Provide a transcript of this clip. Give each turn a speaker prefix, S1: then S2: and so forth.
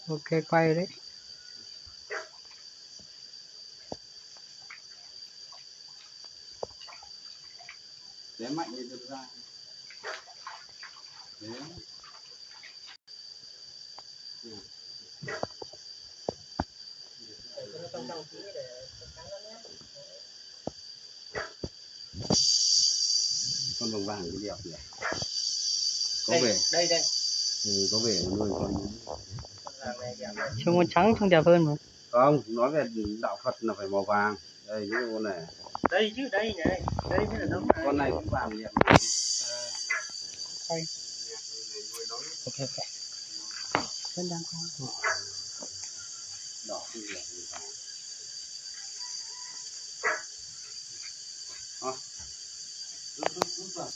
S1: Ok quay đấy.
S2: Để mạnh lên được ra. Đấy. Con đồng vàng cái đẹp nhỉ? Có vẻ
S1: Đây.
S2: có vẻ nuôi con
S1: Trông con trắng trông đẹp hơn mà.
S2: không, nói về đạo Phật là phải màu vàng. Đây cái con này.
S1: Đây chứ, đây này. Đây mới là giống này.
S2: Con này cũng vàng đẹp.
S1: Quay. Ok. Vẫn đang có.
S2: Đỏ không đẹp gì vàng. Rút vào.